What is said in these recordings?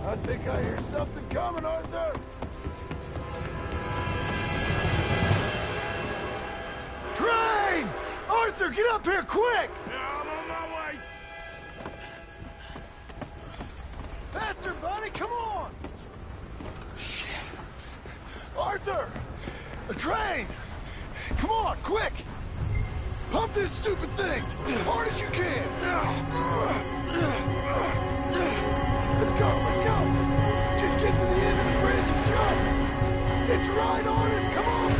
I think I hear something coming, Arthur! Train! Arthur, get up here, quick! Yeah, I'm on my way! Faster, buddy, come on! Shit. Arthur! A train! Come on, quick! Pump this stupid thing! As hard as you can! Let's go! Just get to the end of the bridge and jump! It's right on us, come on!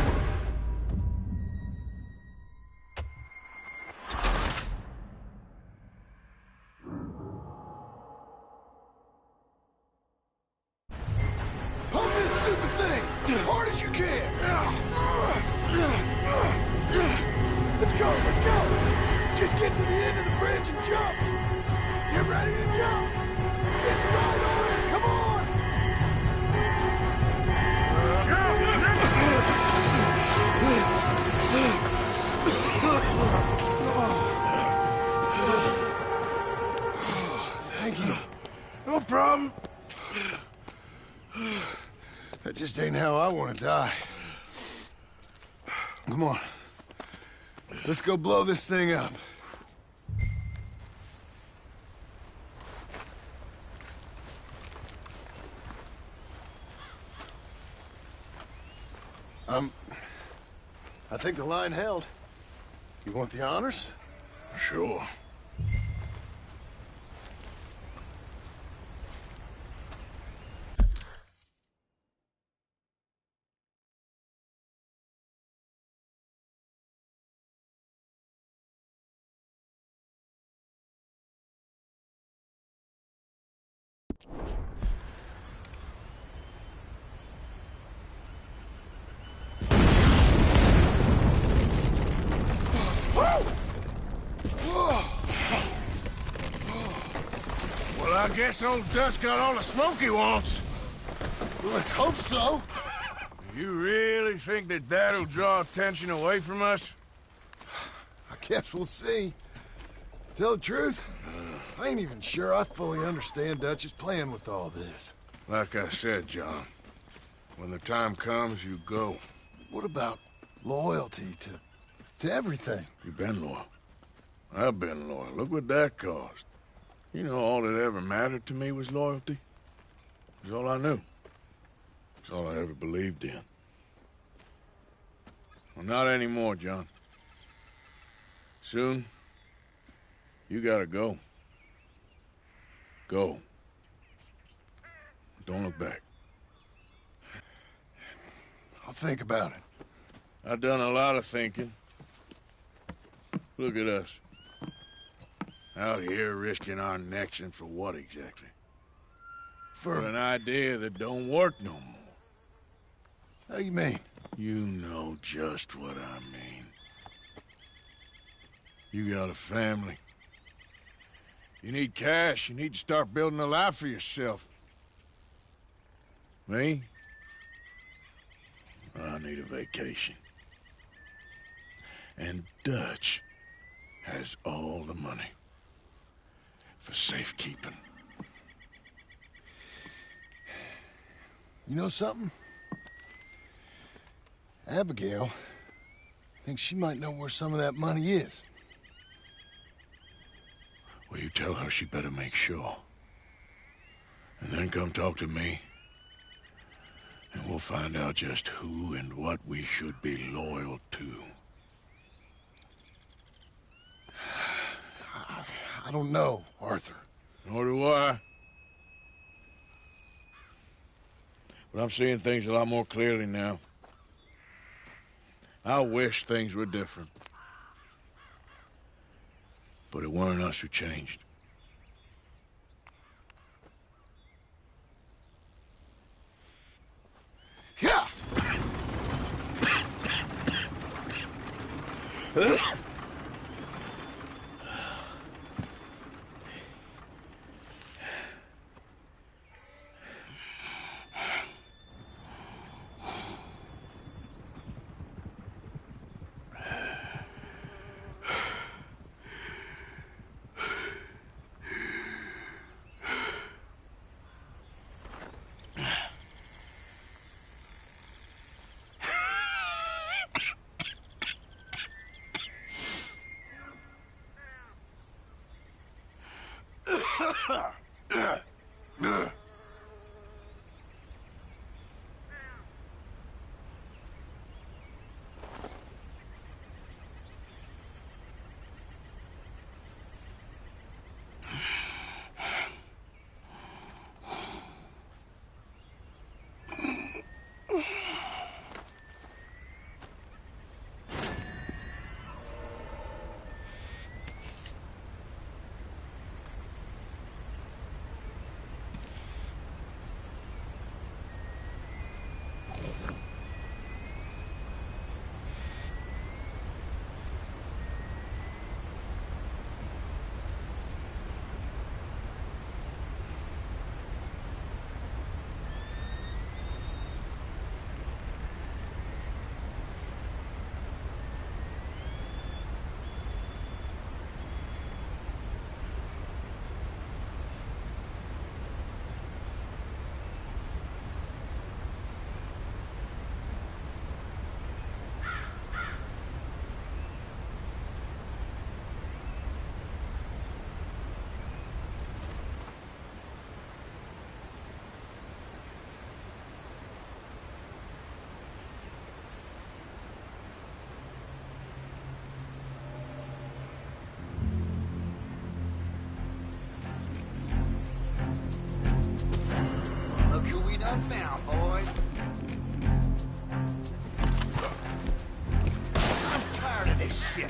Pump this stupid thing! As hard as you can! Let's go! Just get to the end of the bridge and jump! Get ready to jump! It's right on us, come on! Thank you. No problem. That just ain't how I want to die. Come on. Let's go blow this thing up. I think the line held. You want the honors? Sure. Well, I guess old Dutch got all the smoke he wants. Well, let's hope so. You really think that that'll draw attention away from us? I guess we'll see. Tell the truth, I ain't even sure I fully understand Dutch's plan with all this. Like I said, John, when the time comes, you go. What about loyalty to everything? You've been loyal. I've been loyal. Look what that cost. You know, all that ever mattered to me was loyalty. It was all I knew. It's all I ever believed in. Well, not anymore, John. Soon, you gotta go. Go. Don't look back. I'll think about it. I've done a lot of thinking. Look at us. Out here risking our necks, and for what exactly? For an idea that don't work no more. How you mean? You know just what I mean. You got a family. You need cash. You need to start building a life for yourself. Me? I need a vacation. And Dutch has all the money for safekeeping. You know something? Abigail thinks she might know where some of that money is. Well, you tell her she better make sure. And then come talk to me. And we'll find out just who and what we should be loyal to. I don't know, Arthur. Nor do I. But I'm seeing things a lot more clearly now. I wish things were different. But it weren't us who changed. Yeah! Look who we done found, boys. I'm tired of this shit.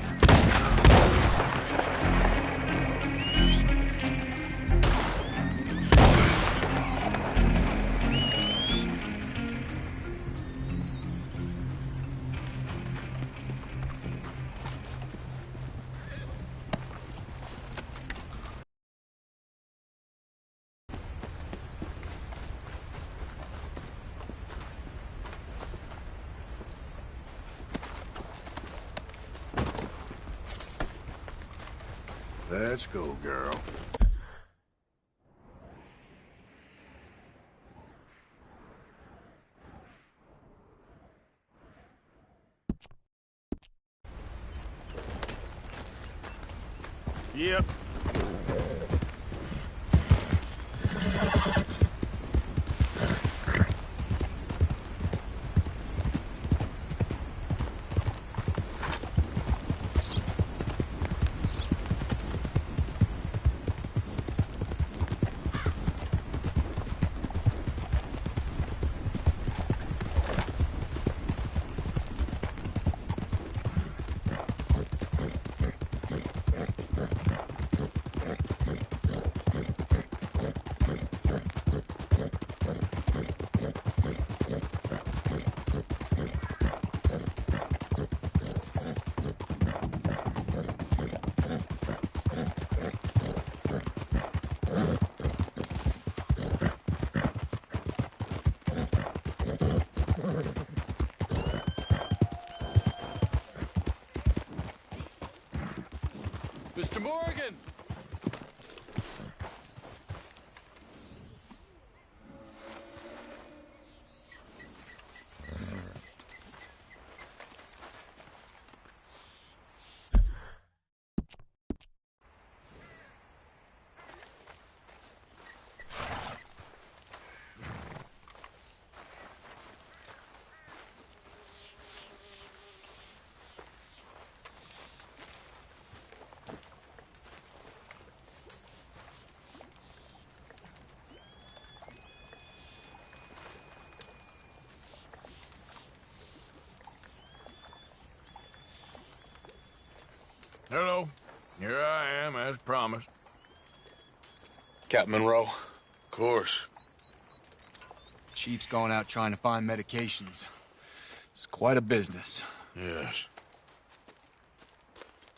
Let's go, girl. Yep. Mr. Morgan! Hello. Here I am, as promised. Captain Monroe. Of course. Chief's gone out trying to find medications. It's quite a business. Yes.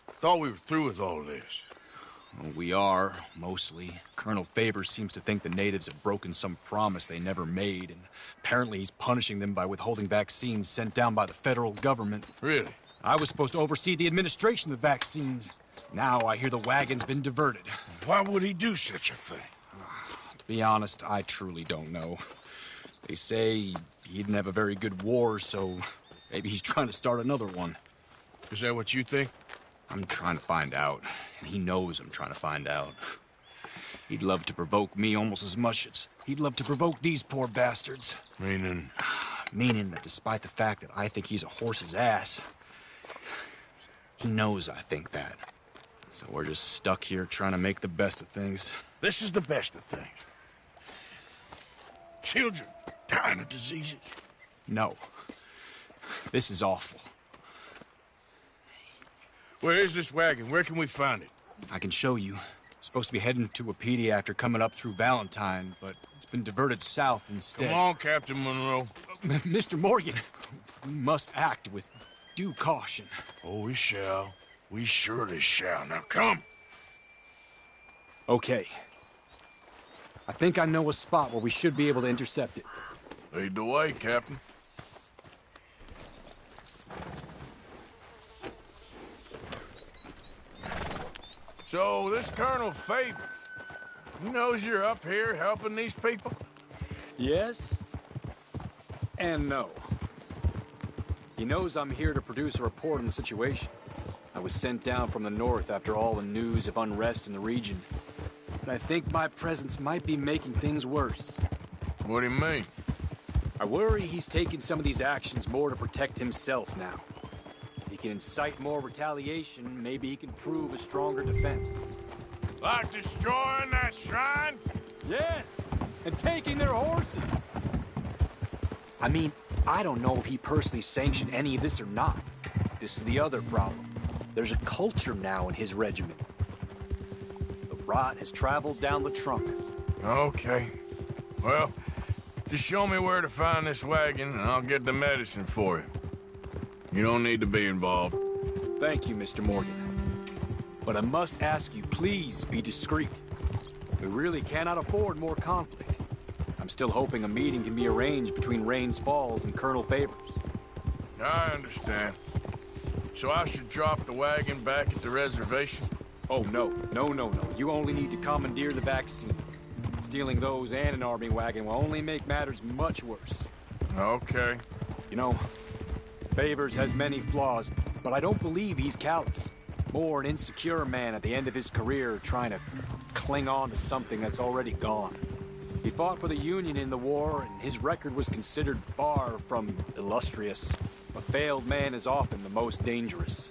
Thought we were through with all this. Well, we are, mostly. Colonel Favors seems to think the natives have broken some promise they never made, and apparently he's punishing them by withholding vaccines sent down by the federal government. Really? I was supposed to oversee the administration of the vaccines. Now I hear the wagon's been diverted. Why would he do such a thing? To be honest, I truly don't know. They say he didn't have a very good war, so maybe he's trying to start another one. Is that what you think? I'm trying to find out, and he knows I'm trying to find out. He'd love to provoke me almost as much as he'd love to provoke these poor bastards. Meaning? Meaning that despite the fact that I think he's a horse's ass, he knows I think that. So we're just stuck here trying to make the best of things. This is the best of things. Children dying of diseases. No. This is awful. Where is this wagon? Where can we find it? I can show you. Supposed to be heading to Wapiti after coming up through Valentine, but it's been diverted south instead. Come on, Captain Monroe. Mr. Morgan, we must act with due caution. Oh, we shall. We surely shall. Now come. Okay. I think I know a spot where we should be able to intercept it. Lead the way, Captain. So, this Colonel Favors, he knows you're up here helping these people? Yes and no. He knows I'm here to produce a report on the situation. I was sent down from the north after all the news of unrest in the region. But I think my presence might be making things worse. What do you mean? I worry he's taking some of these actions more to protect himself now. If he can incite more retaliation, maybe he can prove a stronger defense. Like destroying that shrine? Yes, and taking their horses. I mean, I don't know if he personally sanctioned any of this or not. This is the other problem. There's a culture now in his regiment. The rot has traveled down the trunk. Okay. Well, just show me where to find this wagon, and I'll get the medicine for you. You don't need to be involved. Thank you, Mr. Morgan. But I must ask you, please be discreet. We really cannot afford more conflict. I'm still hoping a meeting can be arranged between Rains Falls and Colonel Favors. I understand. So I should drop the wagon back at the reservation? Oh, no. No. You only need to commandeer the vaccine. Stealing those and an army wagon will only make matters much worse. Okay. You know, Favors has many flaws, but I don't believe he's callous. More an insecure man at the end of his career trying to cling on to something that's already gone. He fought for the Union in the war, and his record was considered far from illustrious. A failed man is often the most dangerous.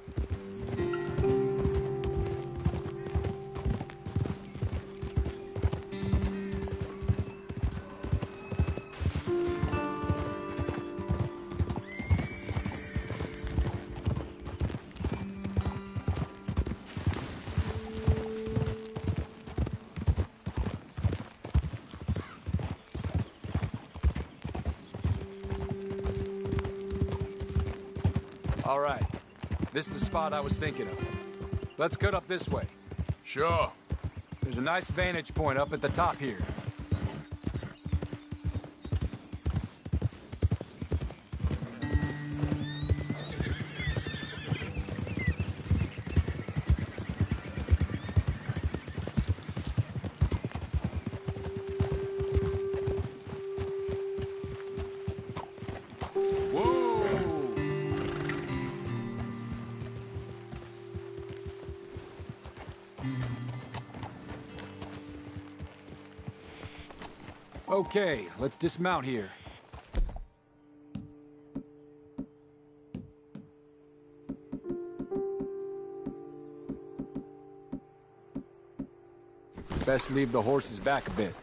All right. This is the spot I was thinking of. Let's cut up this way. Sure. There's a nice vantage point up at the top here. Okay, let's dismount here. Best leave the horses back a bit.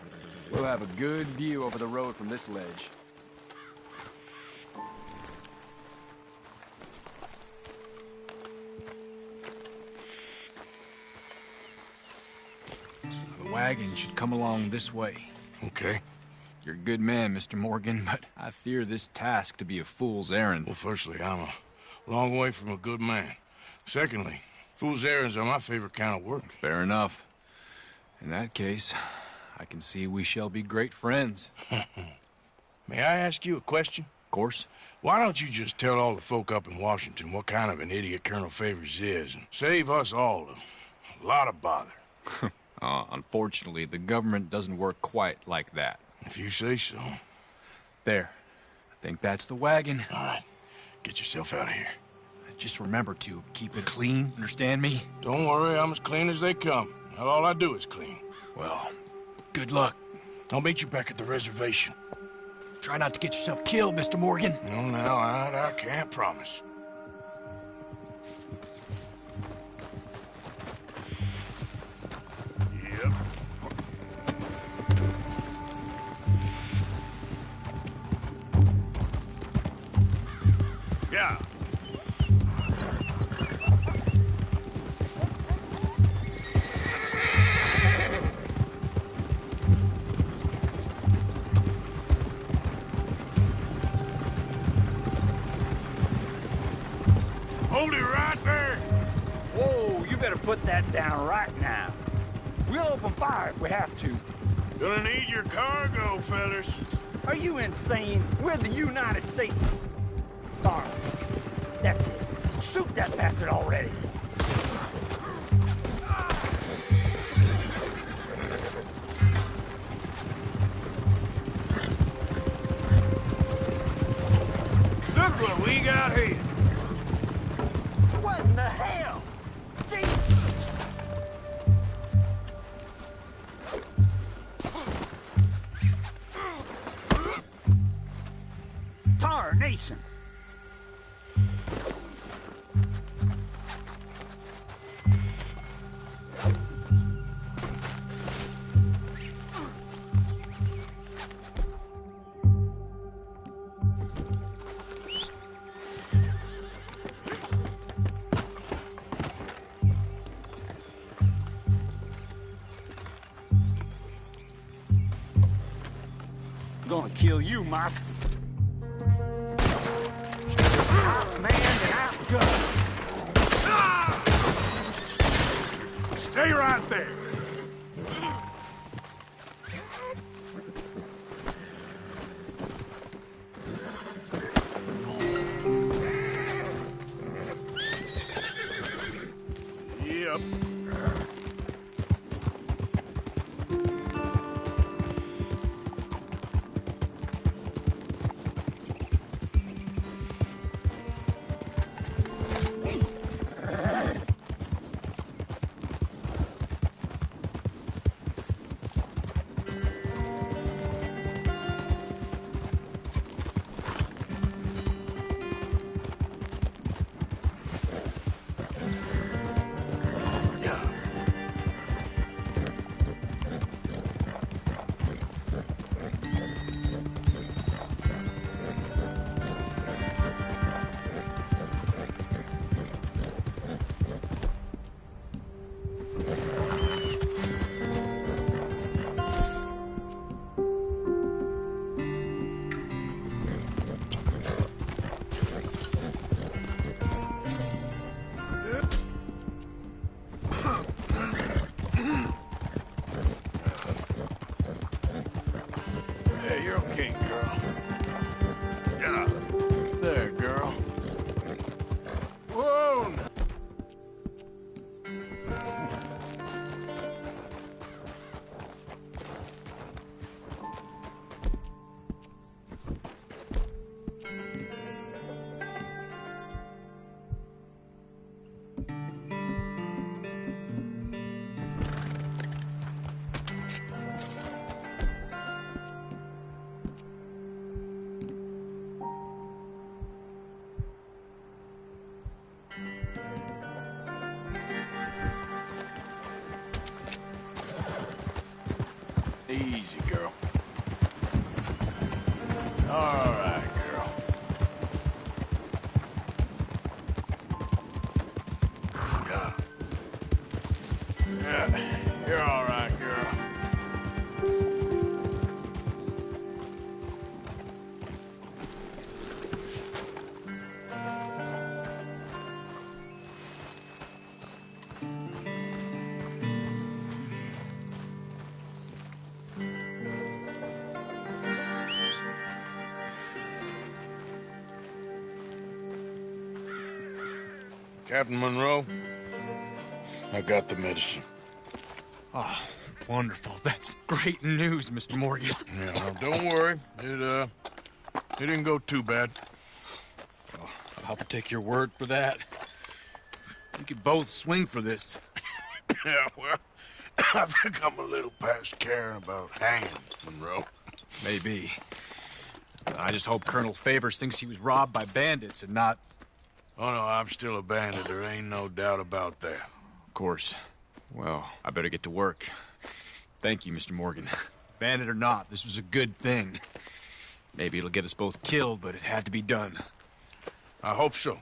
We'll have a good view over the road from this ledge. The wagon should come along this way. Okay. You're a good man, Mr. Morgan, but I fear this task to be a fool's errand. Well, firstly, I'm a long way from a good man. Secondly, fool's errands are my favorite kind of work. Fair enough. In that case, I can see we shall be great friends. May I ask you a question? Of course. Why don't you just tell all the folk up in Washington what kind of an idiot Colonel Favors is, and save us all a lot of bother? Unfortunately, the government doesn't work quite like that. If you say so. There. I think that's the wagon. All right. Get yourself out of here. Just remember to keep it clean, understand me? Don't worry, I'm as clean as they come. Not all I do is clean. Well, Good luck. I'll meet you back at the reservation. Try not to get yourself killed, Mr. Morgan. No, now, I can't promise. Yep. Yeah. Hold it right there. Whoa, you better put that down right now. We'll open fire if we have to. Gonna need your cargo, fellas. Are you insane? We're the United States. All right, that's it. Shoot that bastard already. Look what we got here. What in the hell? Jesus! Tarnation! Gonna kill you, Moss. Outmanned and outgunned. Stay right there. Yep. Yeah, you're okay, girl. Yeah. There, girl. Whoa! Easy, girl. All right, girl. Yeah. Yeah, you're all right, girl. Captain Monroe, I got the medicine. Oh, wonderful. That's great news, Mr. Morgan. Yeah, well, don't worry. It didn't go too bad. Oh, I'll take your word for that. We could both swing for this. Yeah, well, I think I'm a little past caring about hanging, Monroe. Maybe. I just hope Colonel Favors thinks he was robbed by bandits and not... Oh, no, I'm still a bandit. There ain't no doubt about that. Of course. Well, I better get to work. Thank you, Mr. Morgan. Bandit or not, this was a good thing. Maybe it'll get us both killed, but it had to be done. I hope so.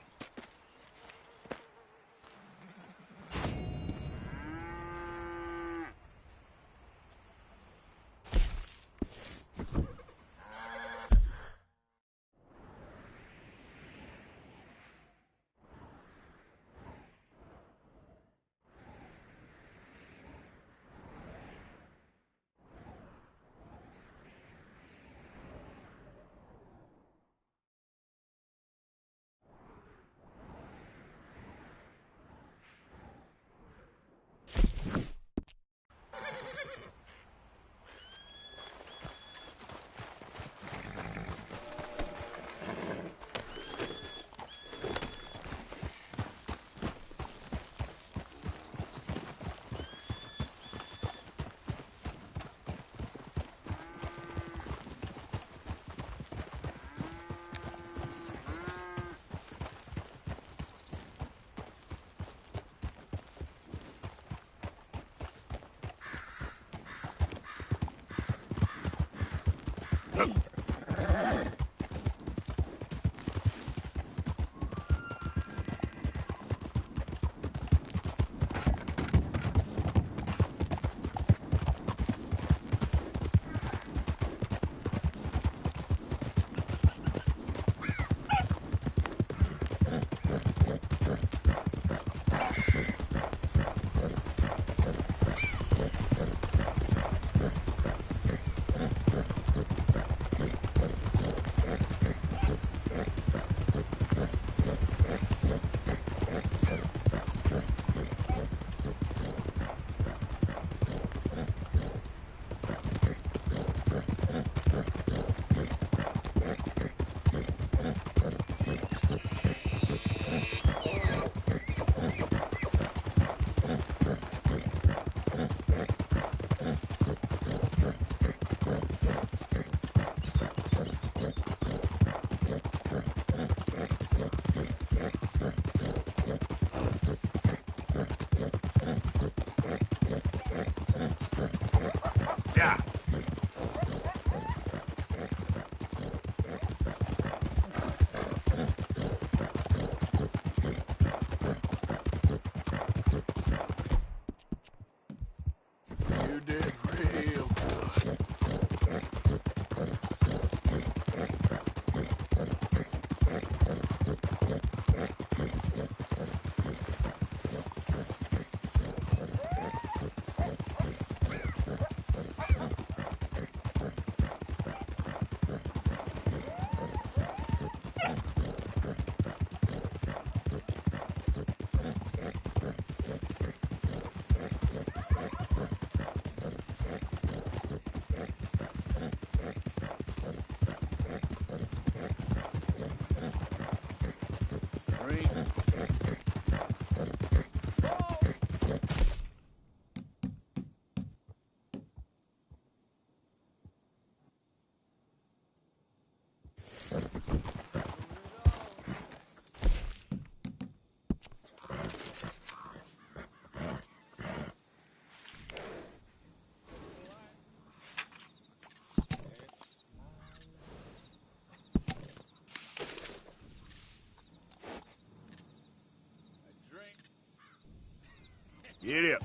Get up.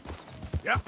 Yep.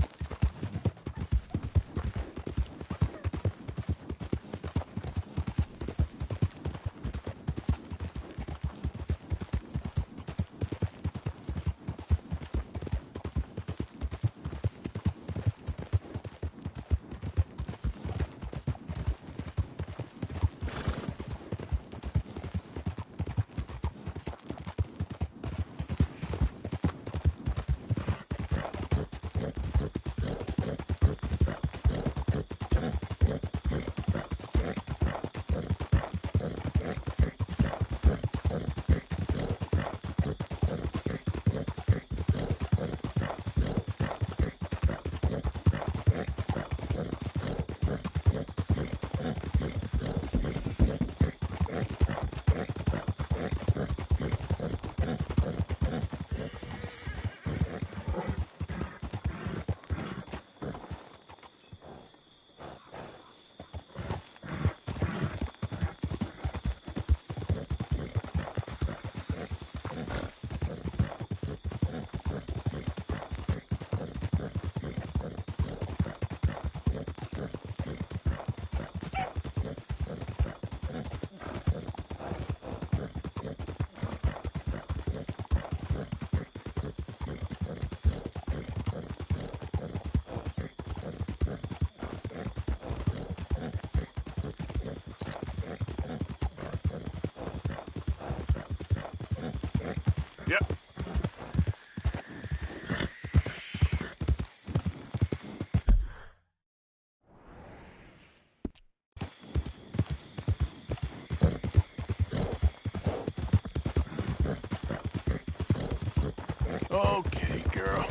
Okay, girl.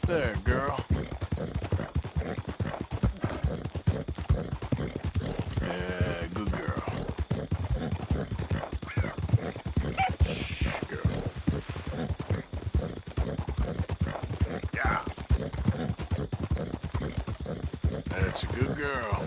There, girl. Yeah, good girl. Shh, girl. Yeah. That's a good girl.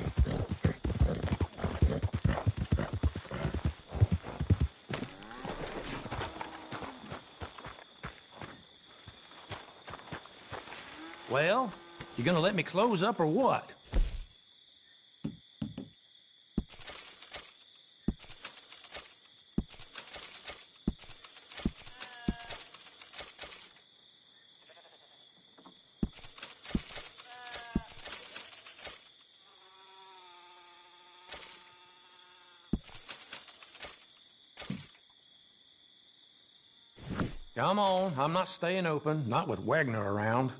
Well, you gonna let me close up or what? Come on, I'm not staying open, not with Wagner around.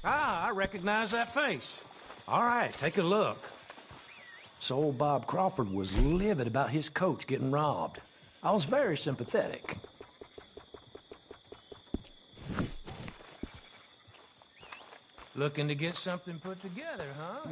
Ah, I recognize that face. All right, take a look. So old Bob Crawford was livid about his coach getting robbed. I was very sympathetic. Looking to get something put together, huh?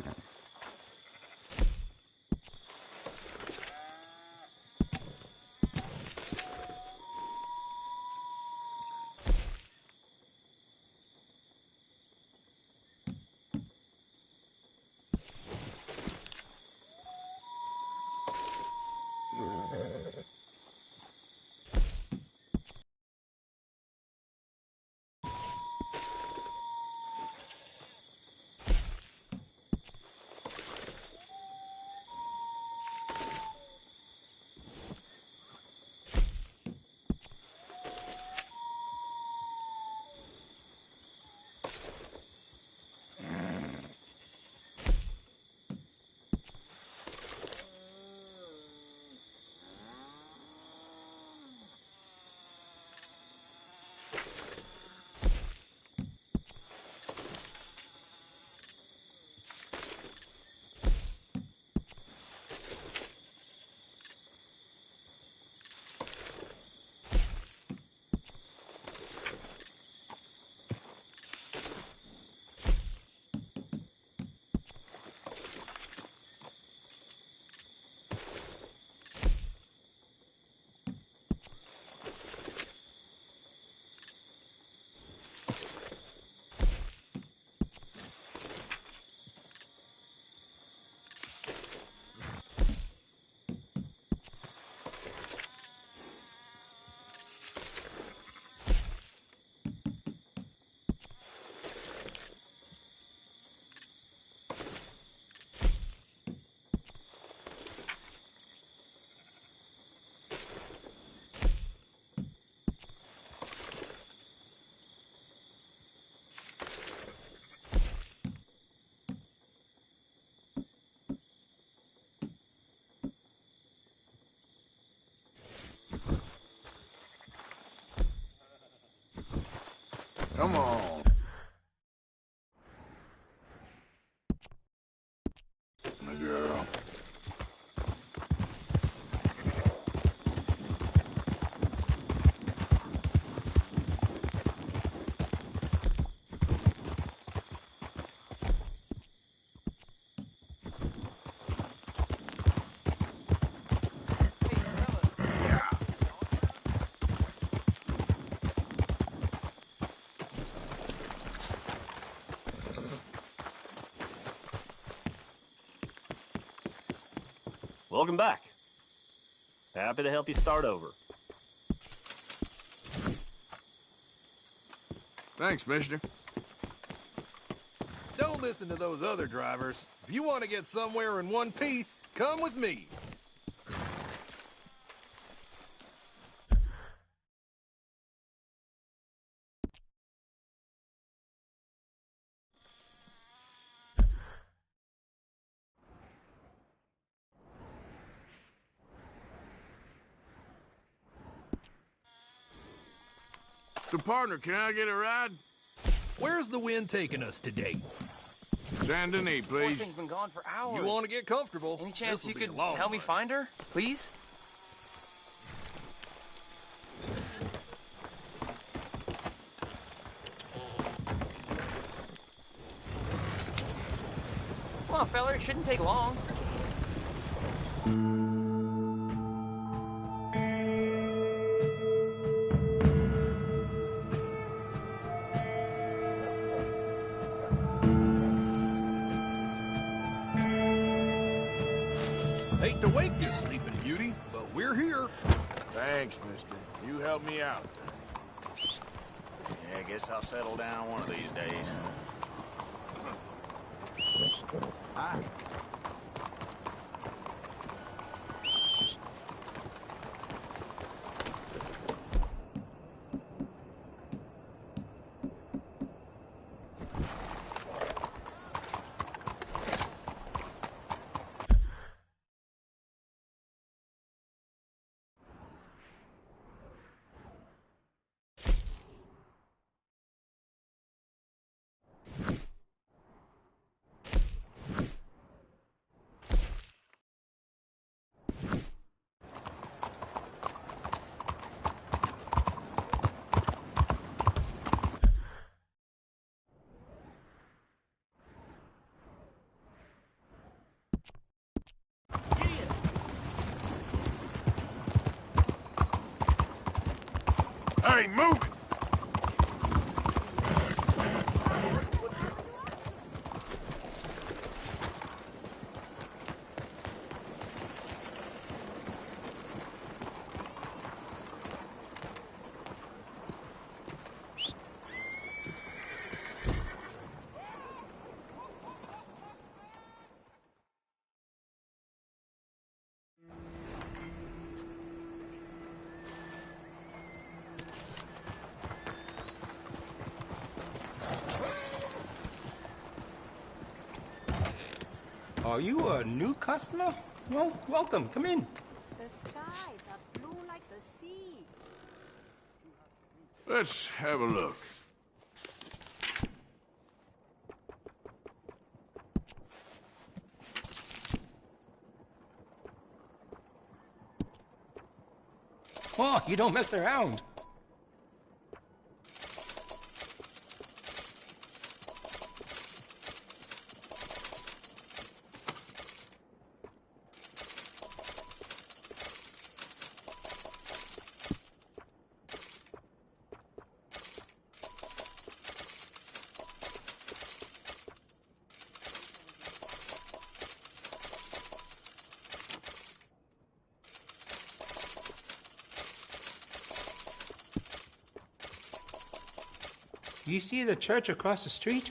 Come on. My girl. Welcome back. Happy to help you start over. Thanks, mister. Don't listen to those other drivers. If you want to get somewhere in one piece, come with me. So, partner, can I get a ride? Where's the wind taking us today? Saint Denis, Poor please. thing's been gone for hours. You want to get comfortable? Any chance This'll you be a could long help me ride. find her, please? Come on, fella, it shouldn't take long. Hate to wake you, Sleeping Beauty, but we're here. Thanks, mister. You helped me out. Yeah, I guess I'll settle down one of these days. Hi. Hey, move it! Are you a new customer? Well, welcome. Come in. The skies are blue like the sea. Let's have a look. Oh, you don't mess around. You see the church across the street?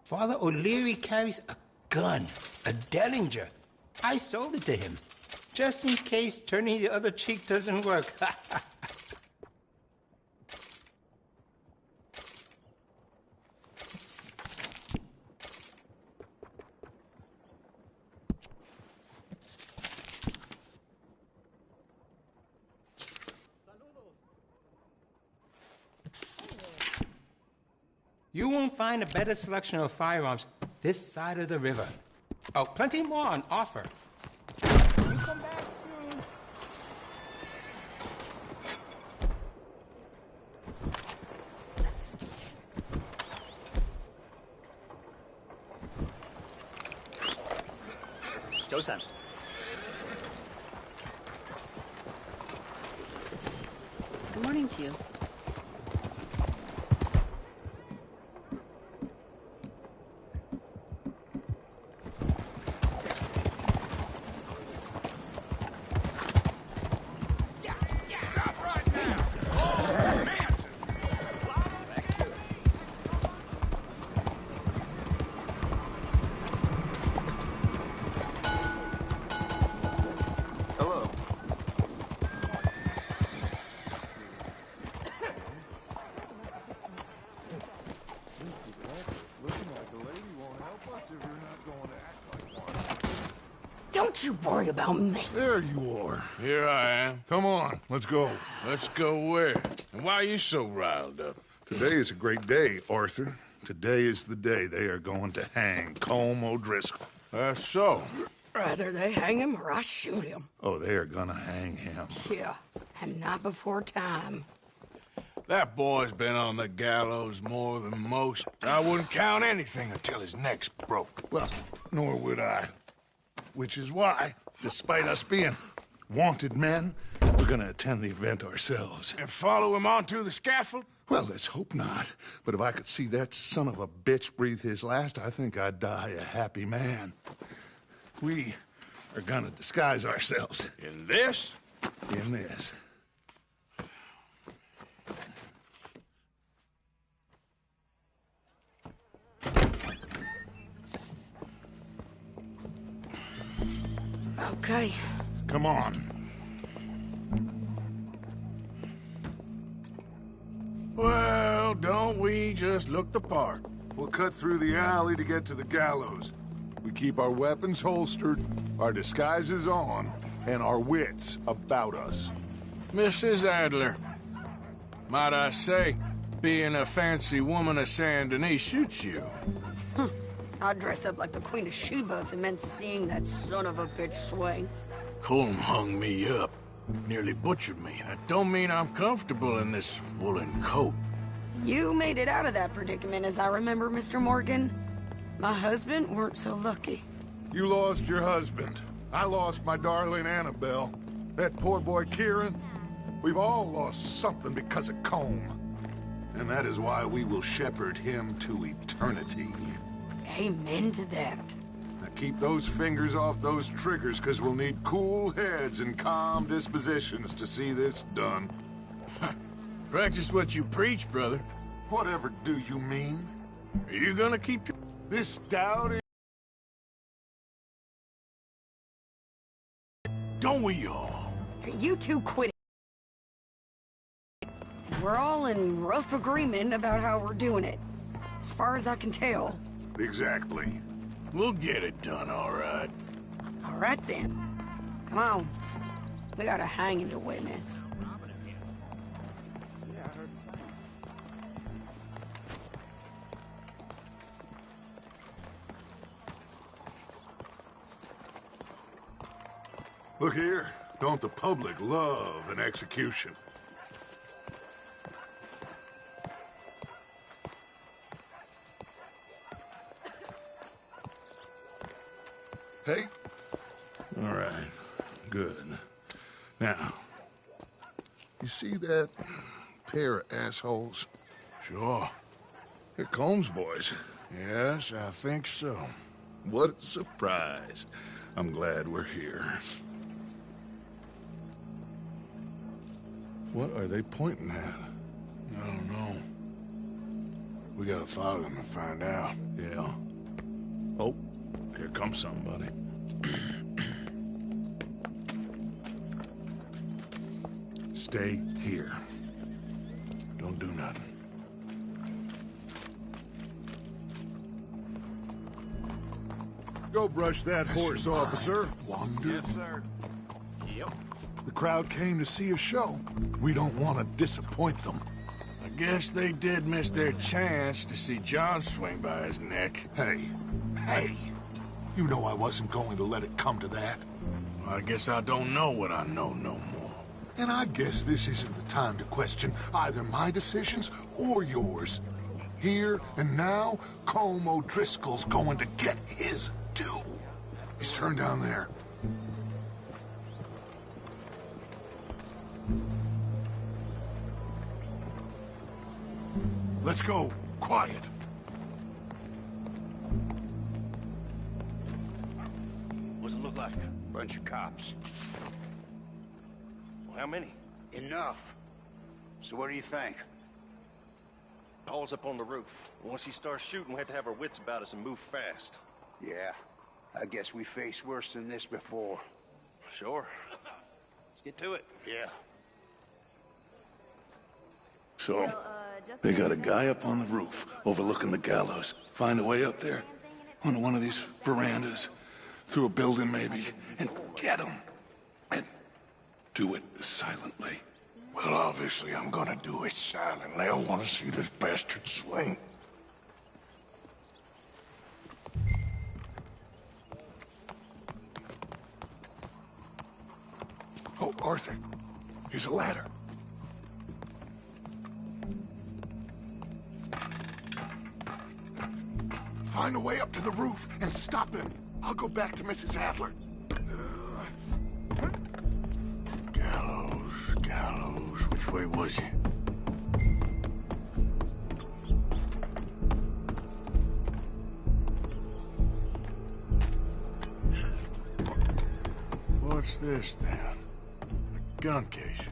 Father O'Leary carries a gun, a Derringer. I sold it to him, just in case turning the other cheek doesn't work. You won't find a better selection of firearms this side of the river. Oh, plenty more on offer. You come back soon. Joe-san. Good morning to you. Don't you worry about me. There you are. Here I am. Come on, let's go. Let's go where? And why are you so riled up? Today is a great day, Arthur. Today is the day they are going to hang Colm O'Driscoll. That's so. Rather they hang him or I shoot him. Oh, they are gonna hang him. Yeah, and not before time. That boy's been on the gallows more than most. I wouldn't count anything until his neck's broke. Well, nor would I. Which is why, despite us being wanted men, we're gonna attend the event ourselves. And follow him onto the scaffold? Well, let's hope not. But if I could see that son of a bitch breathe his last, I think I'd die a happy man. We are gonna disguise ourselves. In this? In this. Okay. Come on. Well, don't we just look the part? We'll cut through the alley to get to the gallows. We keep our weapons holstered, our disguises on, and our wits about us. Mrs. Adler, might I say, being a fancy woman of Saint Denis shoots you. I'd dress up like the Queen of Sheba if it meant seeing that son of a bitch swing. Colm hung me up, nearly butchered me. That don't mean I'm comfortable in this woolen coat. You made it out of that predicament, as I remember, Mr. Morgan. My husband weren't so lucky. You lost your husband. I lost my darling Annabelle. That poor boy Kieran. We've all lost something because of Colm. And that is why we will shepherd him to eternity. Amen to that. Now keep those fingers off those triggers, because we'll need cool heads and calm dispositions to see this done. Practice what you preach, brother. Whatever do you mean? Are you gonna keep your... This dowdy... Don't we all? You two quit it. And we're all in rough agreement about how we're doing it. As far as I can tell. Exactly. We'll get it done, all right. All right, then. Come on. We got a hanging to witness. Look here. Don't the public love an execution? Hey? All right. Good. Now, you see that pair of assholes? Sure. They're Colm's boys. Yes, I think so. What a surprise. I'm glad we're here. What are they pointing at? I don't know. We gotta follow them and find out. Yeah. Oh, here comes somebody. Stay here. Don't do nothing. Go brush that horse, officer. Wander. Yes, sir. Yep. The crowd came to see a show. We don't want to disappoint them. I guess they did miss their chance to see John swing by his neck. Hey, you know I wasn't going to let it come to that. Well, I guess I don't know what I know no more. And I guess this isn't the time to question either my decisions or yours. Here and now, Colm O'Driscoll's going to get his due. He's turned down there. Let's go. Quiet. What's it look like? Bunch of cops. Well, how many? Enough. So what do you think? Paul's up on the roof. Once he starts shooting, we have to have our wits about us and move fast. Yeah. I guess we faced worse than this before. Sure. Let's get to it. Yeah. So, they got a guy up on the roof, overlooking the gallows. Find a way up there? onto one of these verandas, through a building maybe, and get him. And do it silently. Well, obviously I'm gonna do it silently. I want to see this bastard swing. Oh, Arthur, here's a ladder. Find a way up to the roof and stop him. I'll go back to Mrs. Adler. Gallows. Which way was he? What's this then? A gun case.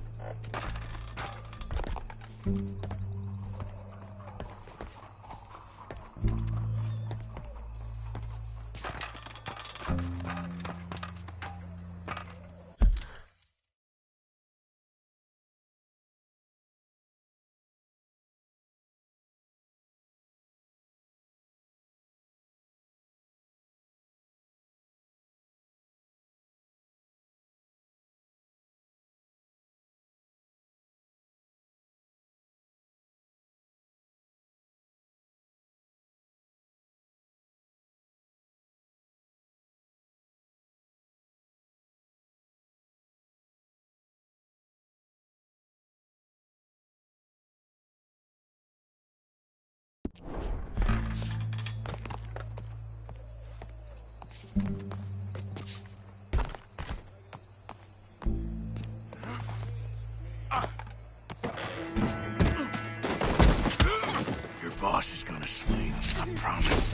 Your boss is gonna swing, I promise.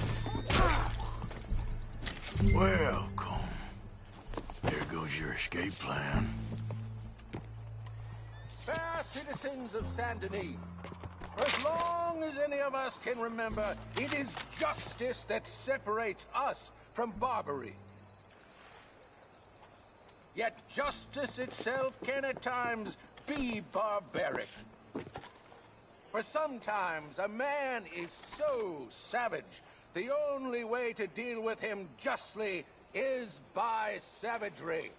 Well, Colm, there goes your escape plan. Fair citizens of Saint Denis, for as long as any of us can remember, it is justice that separates us from Barbary. Yet justice itself can at times be barbaric. For sometimes a man is so savage, the only way to deal with him justly is by savagery.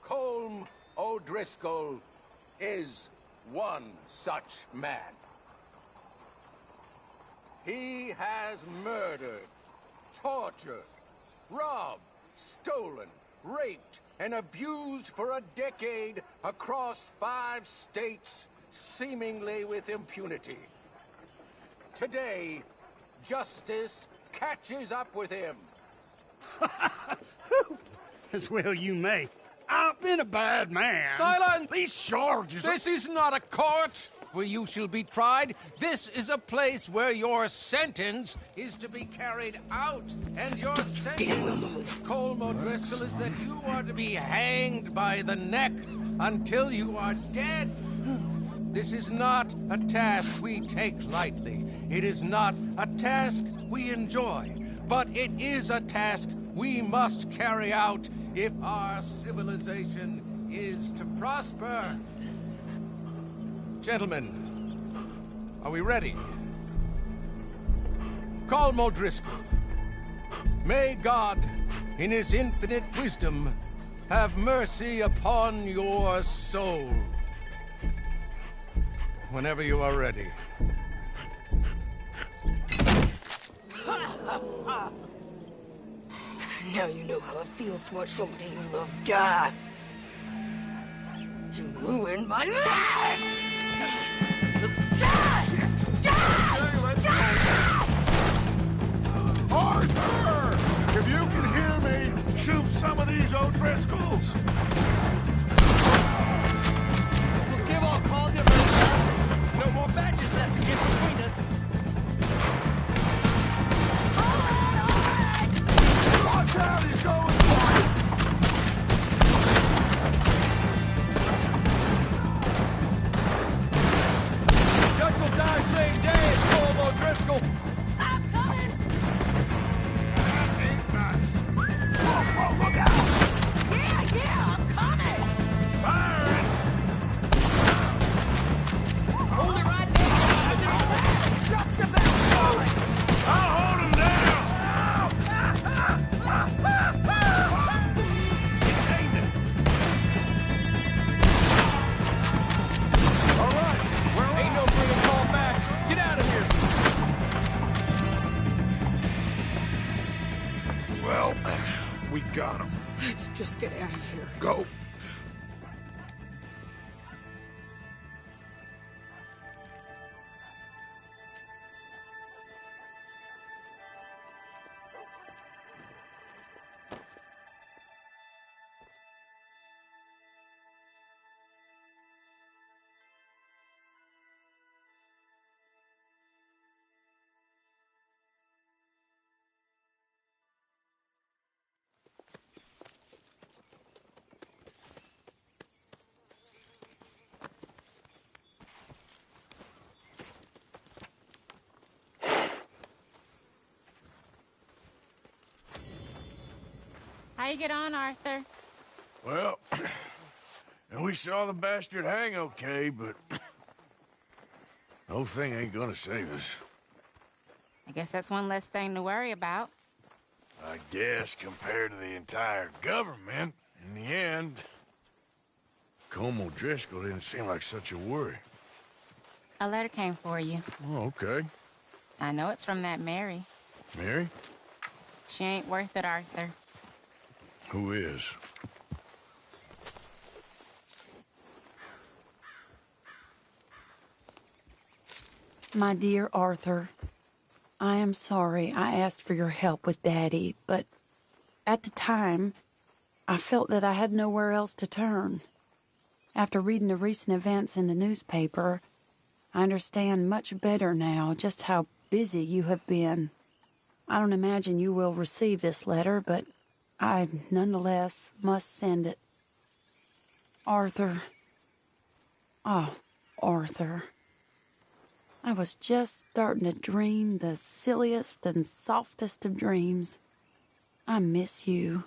Colm O'Driscoll is one such man. He has murdered, tortured, robbed, stolen, raped, and abused for a decade across 5 states, seemingly with impunity. Today, justice catches up with him. As well you may. I've been a bad man. Silence! These charges This is not a court where you shall be tried. This is a place where your sentence is to be carried out. And your sentence, Colm O'Driscoll, is that you are to be hanged by the neck until you are dead. This is not a task we take lightly. It is not a task we enjoy. But it is a task we must carry out if our civilization is to prosper. Gentlemen, are we ready? Colm O'Driscoll, may God, in his infinite wisdom, have mercy upon your soul. Whenever you are ready. Now you know how it feels to watch somebody you love die. You ruined my life! Arthur! If you can hear me, shoot some of these O'Driscolls! We'll give all call difference. No more badges left to get between us. Watch out, he's going for it! Judge will die same day as Colm O'Driscoll. I'm coming! Whoa, look out! Yeah! we got him. Let's just get out of here. Go. How you get on, Arthur? Well, and we saw the bastard hang okay, but the whole thing ain't gonna save us. I guess that's one less thing to worry about. I guess compared to the entire government, in the end, Colm O'Driscoll didn't seem like such a worry. A letter came for you. Oh, okay. I know it's from that Mary. Mary? She ain't worth it, Arthur. Who is? My dear Arthur, I am sorry I asked for your help with Daddy, but at the time, I felt that I had nowhere else to turn. After reading the recent events in the newspaper, I understand much better now just how busy you have been. I don't imagine you will receive this letter, but I nonetheless must send it. Arthur. Oh, Arthur. I was just starting to dream the silliest and softest of dreams. I miss you,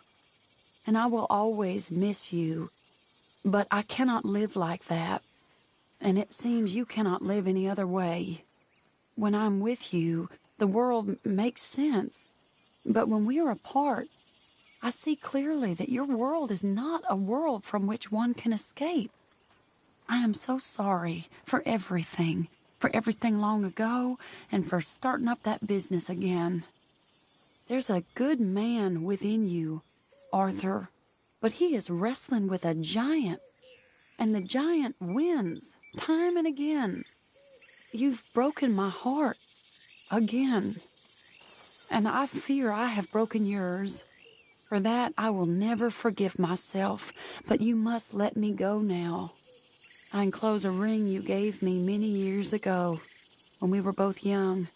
and I will always miss you, but I cannot live like that, and it seems you cannot live any other way. When I'm with you, the world makes sense, but when we are apart, I see clearly that your world is not a world from which one can escape. I am so sorry for everything long ago, and for starting up that business again. There's a good man within you, Arthur, but he is wrestling with a giant, and the giant wins time and again. You've broken my heart again, and I fear I have broken yours. For that, I will never forgive myself, but you must let me go now. I enclose a ring you gave me many years ago, when we were both young.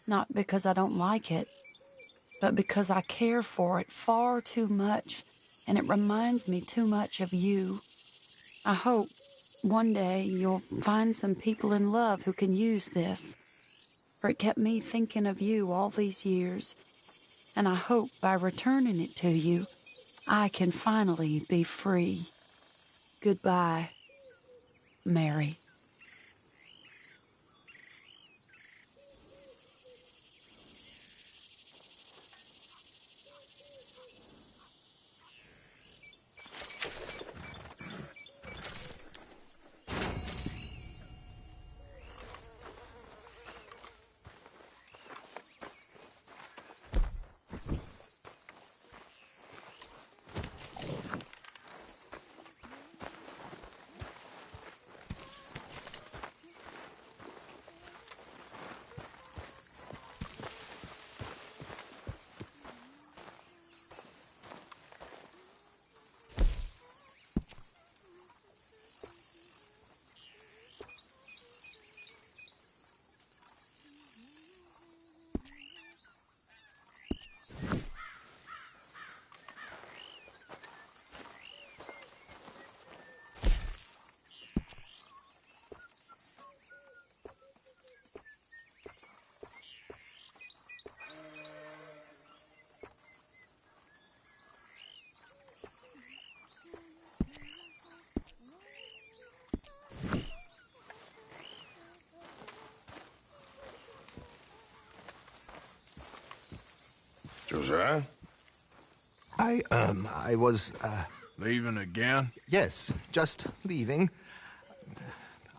Not because I don't like it, but because I care for it far too much, and it reminds me too much of you. I hope one day you'll find some people in love who can use this, for it kept me thinking of you all these years. And I hope by returning it to you, I can finally be free. Goodbye, Mary. Josiah? I was, Leaving again? Yes, just leaving.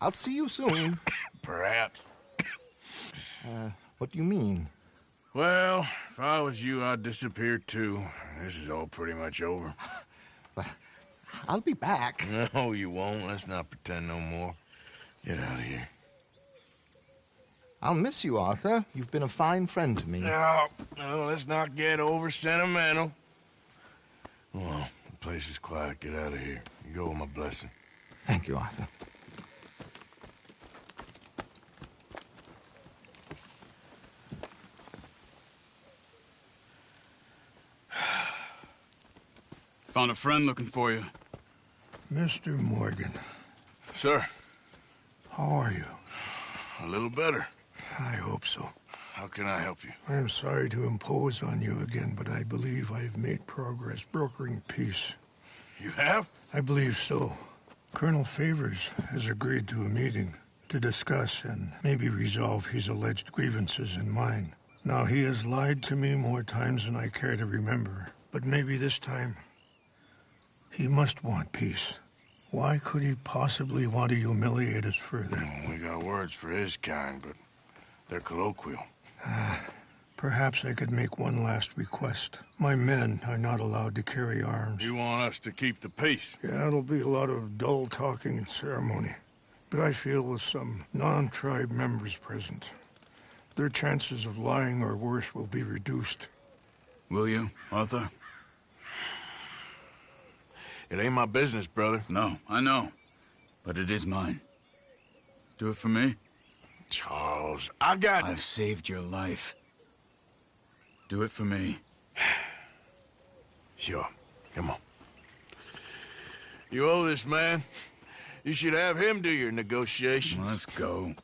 I'll see you soon. Perhaps. What do you mean? Well, if I was was you, I'd disappear too. This is all pretty much over. I'll be back. No, you won't. Let's not pretend no more. Get out of here. I'll miss you, Arthur. You've been a fine friend to me. No, let's not get over sentimental. Well, the place is quiet. Get out of here. You go with my blessing. Thank you, Arthur. Found a friend looking for you. Mr. Morgan. Sir. How are you? A little better. I hope so. How can I help you? I'm sorry to impose on you again, but I believe I've made progress brokering peace. You have? I believe so. Colonel Favors has agreed to a meeting to discuss and maybe resolve his alleged grievances and mine. Now, he has lied to me more times than I care to remember, but maybe this time he must want peace. Why could he possibly want to humiliate us further? We got words for his kind, but they're colloquial. Perhaps I could make one last request. My men are not allowed to carry arms. You want us to keep the peace? Yeah, it'll be a lot of dull talking and ceremony. But I feel with some non-tribe members present, their chances of lying or worse will be reduced. Will you, Arthur? It ain't my business, brother. No, I know. But it is mine. Do it for me? Charles, I've saved your life. Do it for me. Sure. Come on. You owe this man. You should have him do your negotiations. Let's go.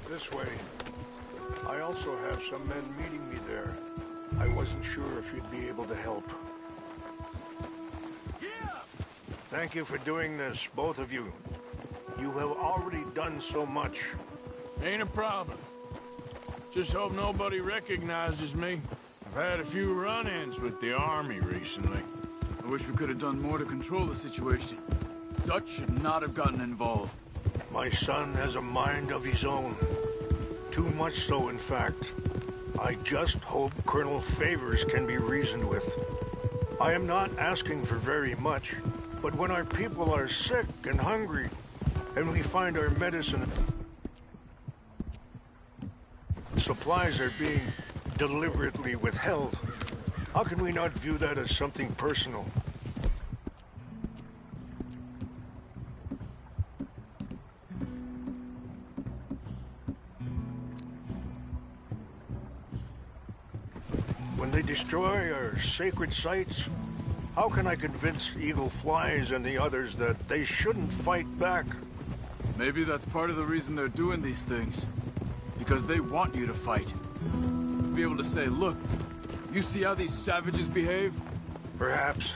This way. I also have some men meeting me there. I wasn't sure if you'd be able to help. Thank you for doing this, both of you. You have already done so much. Ain't a problem. Just hope nobody recognizes me. I've had a few run-ins with the army recently. I wish we could have done more to control the situation. Dutch should not have gotten involved. My son has a mind of his own. Too much so, in fact. I just hope Colonel Favors can be reasoned with. I am not asking for very much, but when our people are sick and hungry, and we find our medicine supplies are being deliberately withheld, how can we not view that as something personal? When they destroy our sacred sites, how can I convince Eagle Flies and the others that they shouldn't fight back? Maybe that's part of the reason they're doing these things. Because they want you to fight. Be able to say, look, you see how these savages behave? Perhaps.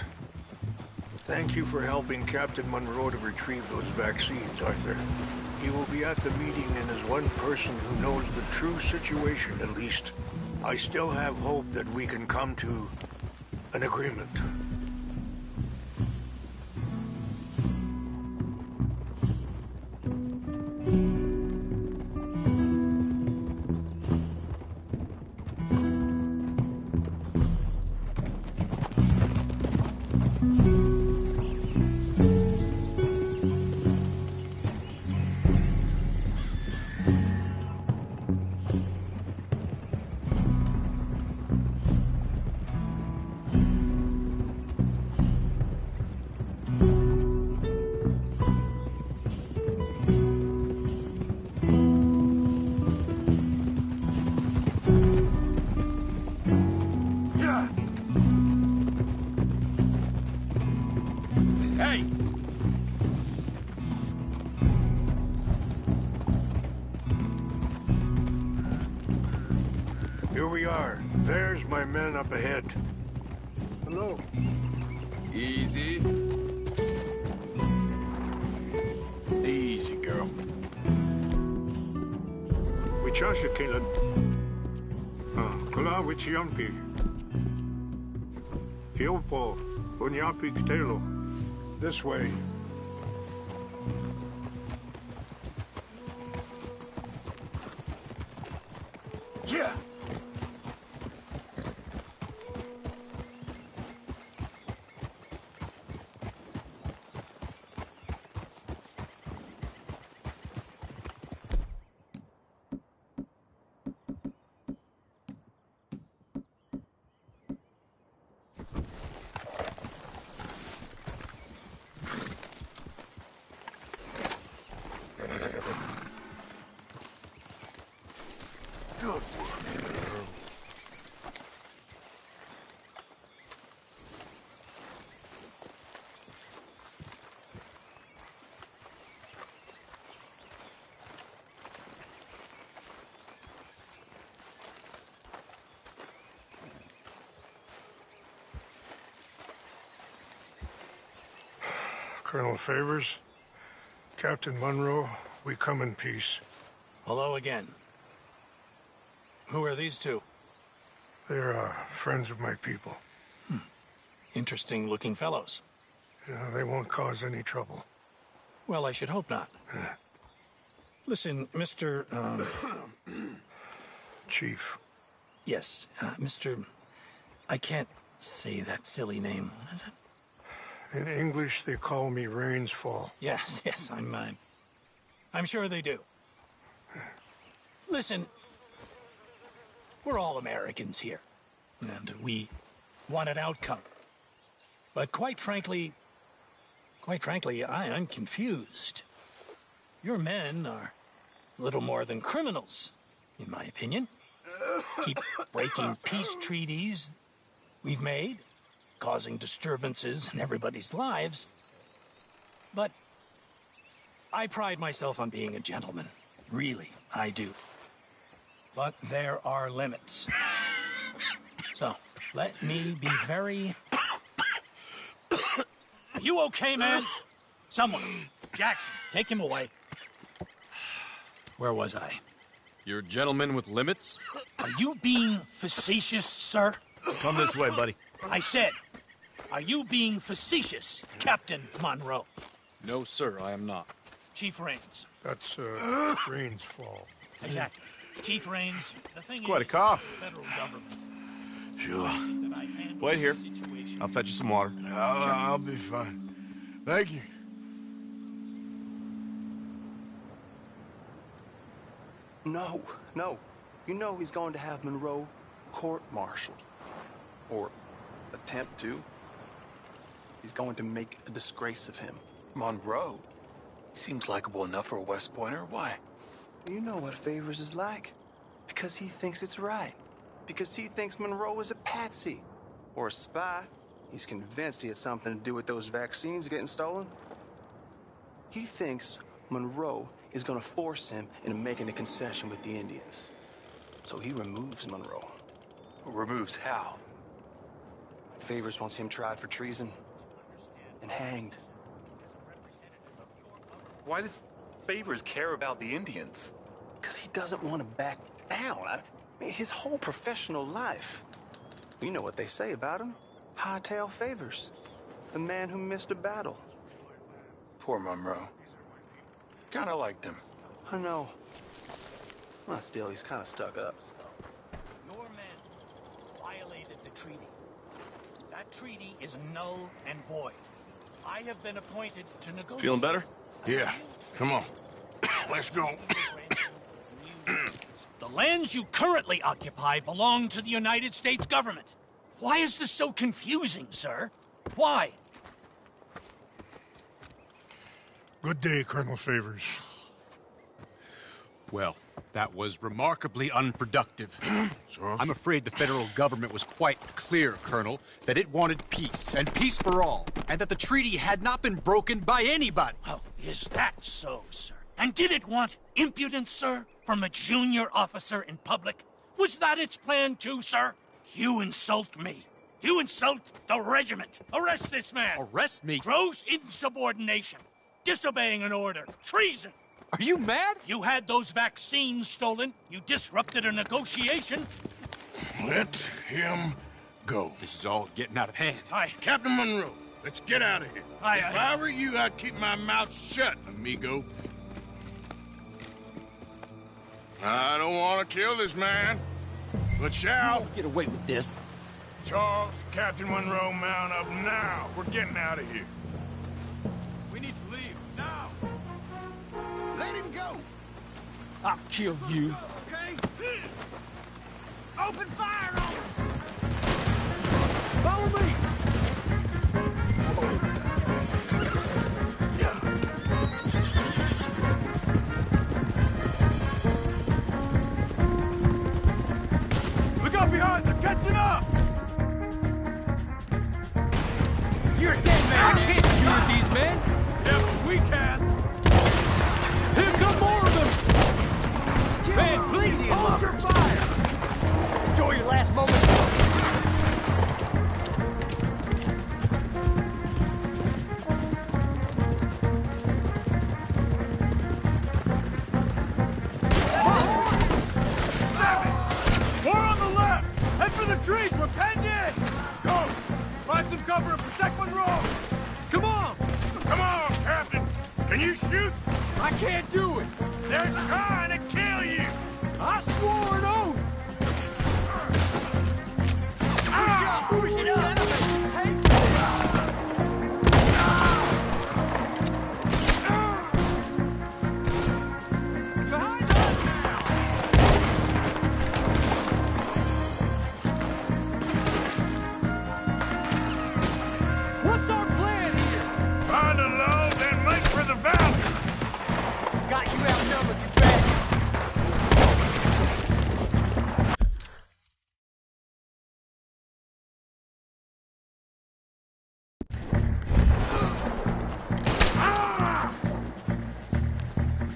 Thank you for helping Captain Monroe to retrieve those vaccines, Arthur. He will be at the meeting and is one person who knows the true situation, at least. I still have hope that we can come to an agreement. Here we are. There's my men up ahead. Hello. Easy. Easy, girl. Wichasha Kalen. Hola, Wichiampi. Hiopo, Onyapi Kitelo. This way. Yeah. Good work. Colonel Favors, Captain Monroe, we come in peace. Hello again. Who are these two? They're friends of my people. Interesting looking fellows. Yeah, they won't cause any trouble. Well, I should hope not. Listen, Mr. Chief. Yes, Mr. I can't say that silly name. What is it? In English, they call me Rainsfall. Yes, I'm sure they do. Listen, we're all Americans here, and we want an outcome. But quite frankly, I'm confused. Your men are little more than criminals, in my opinion. Keep breaking peace treaties we've made, causing disturbances in everybody's lives. But I pride myself on being a gentleman. Really, I do. But there are limits. So, let me be very... Are you okay, man? Someone. Jackson, take him away. Where was I? You're a gentleman with limits? Are you being facetious, sir? Come this way, buddy. I said, are you being facetious, Captain Monroe? No, sir, I am not. Chief Rains. That's, Rains' fault. Exactly. Chief Rains, the thing It's quite a is, cough. the federal government. Sure. Wait here. I'll fetch you some water. I'll be fine. Thank you. No. You know he's going to have Monroe court-martialed. Or attempt to. He's going to make a disgrace of him. Monroe? He seems likable enough for a West Pointer. Why? You know what Favors is like. Because he thinks it's right. Because he thinks Monroe is a patsy. Or a spy. He's convinced he had something to do with those vaccines getting stolen. He thinks Monroe is going to force him into making a concession with the Indians. So he removes Monroe. Removes how? Favors wants him tried for treason and hanged. Why does Favors care about the Indians? Because he doesn't want to back down. I mean, his whole professional life. You know what they say about him. Hightail Favors. The man who missed a battle. Poor Monroe. Kinda liked him. I know. Well, still, he's kind of stuck up. Your men violated the treaty. That treaty is null and void. I have been appointed to negotiate. Feeling better? Yeah. Come on. Let's go. The lands you currently occupy belong to the United States government. Why is this so confusing, sir? Why? Good day, Colonel Favors. Well, that was remarkably unproductive. I'm afraid the federal government was quite clear, Colonel, that it wanted peace, and peace for all, and that the treaty had not been broken by anybody. Oh, is that so, sir? And did it want impudence, sir, from a junior officer in public? Was that its plan too, sir? You insult me. You insult the regiment. Arrest this man. Arrest me? Gross insubordination. Disobeying an order. Treason. Are you mad? You had those vaccines stolen. You disrupted a negotiation. Let him go. This is all getting out of hand. Hi, Captain Monroe. Let's get out of here. If I were you, I'd keep my mouth shut, amigo. I don't want to kill this man, but shall. Get away with this. Charles, Captain Monroe, mount up now. We're getting out of here. We need to leave, now! Let him go! I'll kill you. Okay? Open fire on him! Follow me! Look out behind, they're catching up! You're a dead man! I can't shoot at these men! Yeah, but we can! Here come more of them! Man, please hold your fire! Enjoy your last moment. More on the left! Head for the trees, we're penned in! Go! Find some cover and protect Monroe! Come on! Come on, Captain! Can you shoot? I can't do it! They're trying to kill you! I swore an oath! Push it up! Behind us now! What's our plan here? Find a load, then make for the valley! Got you outnumbered, you bastard!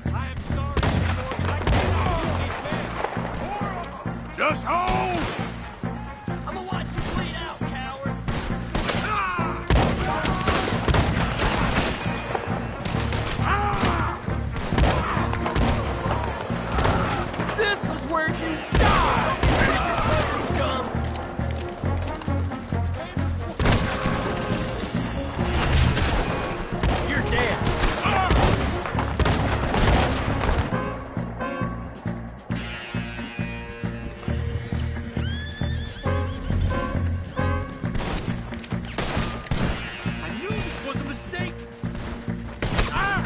I am sorry, Lord, but I can't kill these men! Just hold! I'm gonna watch you bleed out, coward! This is where you die! Scum! You're dead! I knew this was a mistake! I'm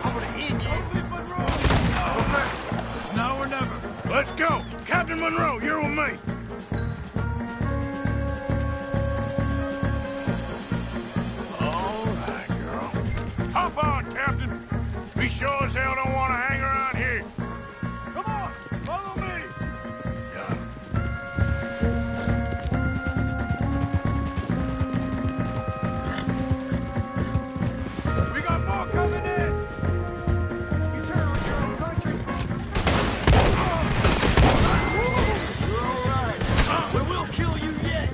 gonna end you! It's now or never. Let's go! Captain Monroe, you're with me! All right, girl. Hop on, Captain! We sure as hell don't want to hang around here. Come on, follow me! We got more coming in! You turn on your own country! You're all right. We will kill you yet!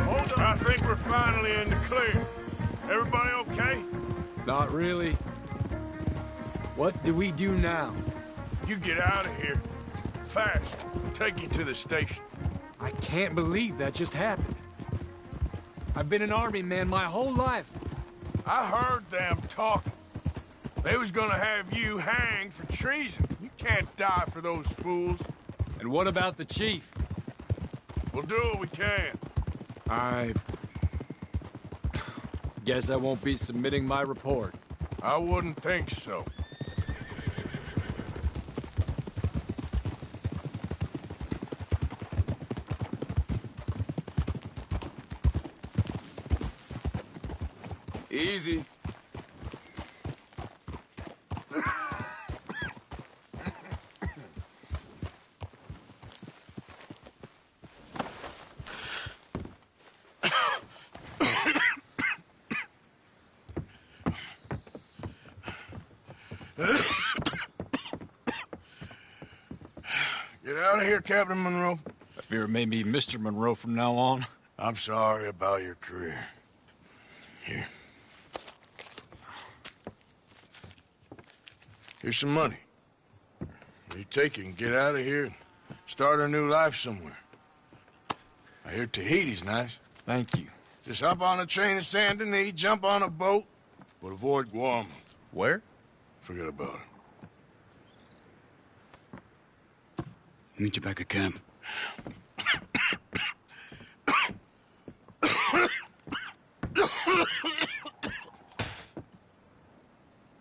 Hold on. I think we're finally in the clear. Everybody okay? Not really. What do we do now? You get out of here. Fast. Take you to the station. I can't believe that just happened. I've been an army man my whole life. I heard them talking. They was gonna have you hanged for treason. You can't die for those fools. And what about the chief? We'll do what we can. I guess I won't be submitting my report. I wouldn't think so. Easy. Get out of here, Captain Monroe. I fear it may be Mr. Monroe from now on. I'm sorry about your career. Here. Here's some money. You take it and get out of here and start a new life somewhere. I hear Tahiti's nice. Thank you. Just hop on a train to Saint Denis, jump on a boat, but avoid Guam. Where? Forget about it. Meet you back at camp.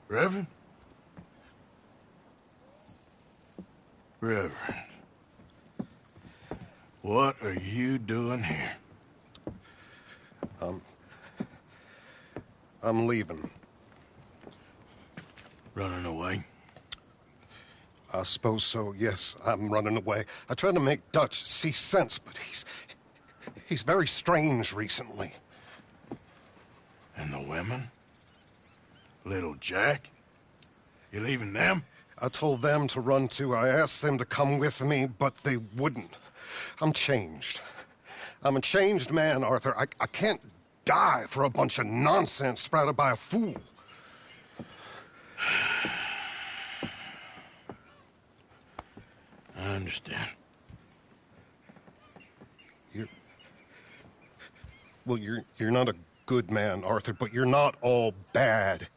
Reverend? Reverend. What are you doing here? I'm leaving. Running away? I suppose so, yes. I'm running away. I tried to make Dutch see sense, but he's very strange recently. And the women? Little Jack? You leaving them? I told them to run too. I asked them to come with me, but they wouldn't. I'm changed. I'm a changed man, Arthur. I can't die for a bunch of nonsense sprouted by a fool. I understand. You're not a good man, Arthur, but you're not all bad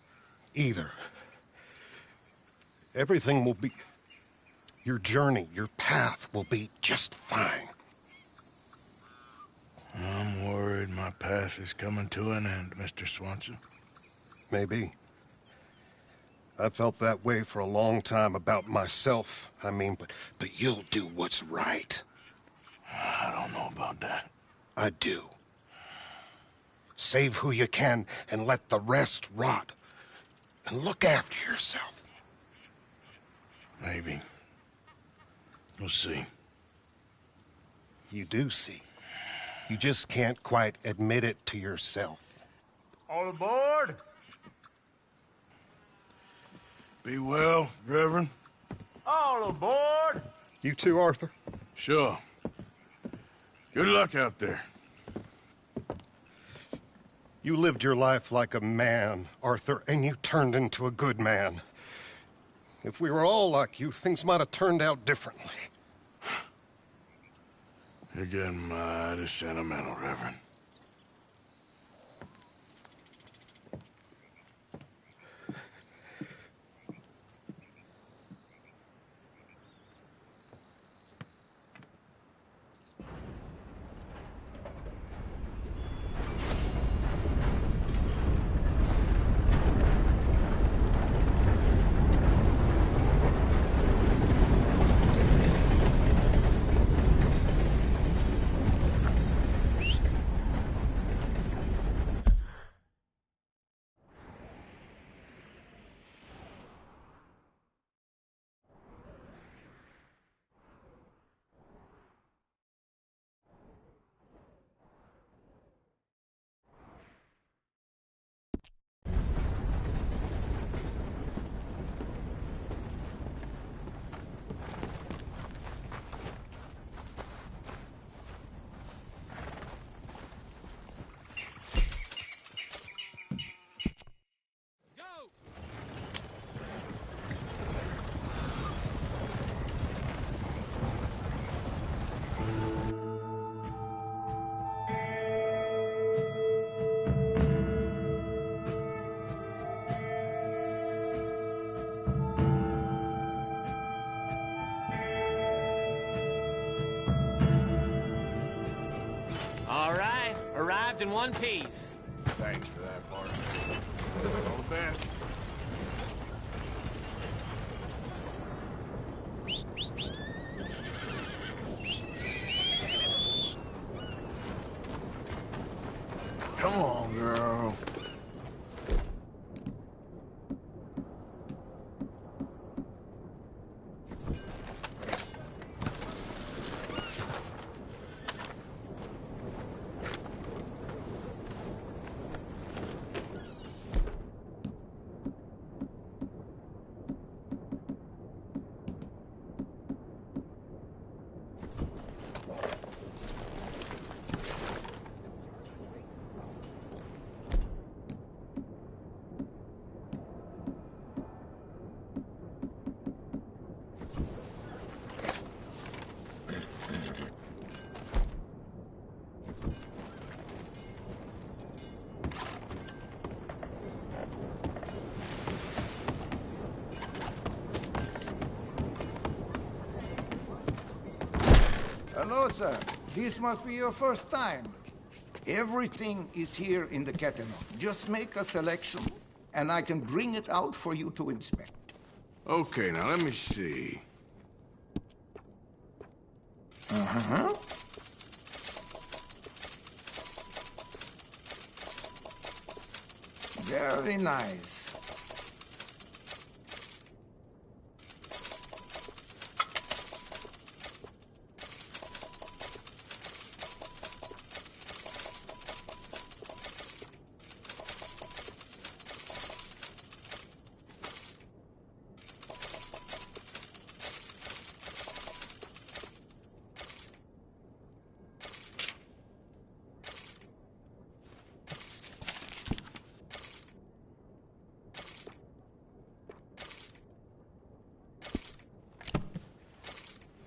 either. Everything will be... Your journey, your path will be just fine. I'm worried my path is coming to an end, Mr. Swanson. Maybe. I felt that way for a long time about myself, I mean, but you'll do what's right. I don't know about that. I do. Save who you can and let the rest rot. And look after yourself. Maybe. We'll see. You do see. You just can't quite admit it to yourself. All aboard! Be well, Reverend. All aboard! You too, Arthur? Sure. Good luck out there. You lived your life like a man, Arthur, and you turned into a good man. If we were all like you, things might have turned out differently. You're getting mighty sentimental, Reverend. Arrived in one piece. Thanks for that, partner. All the best. Come on, girl. Hello, sir. This must be your first time. Everything is here in the catalog. Just make a selection, and I can bring it out for you to inspect. Okay, now let me see. Uh-huh. Very nice.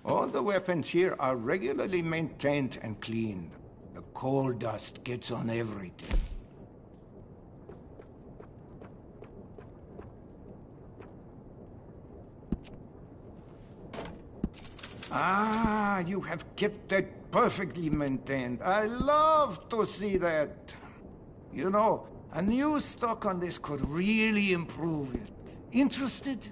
All the weapons here are regularly maintained and cleaned. The coal dust gets on everything. Ah, you have kept that perfectly maintained. I love to see that. You know, a new stock on this could really improve it. Interested?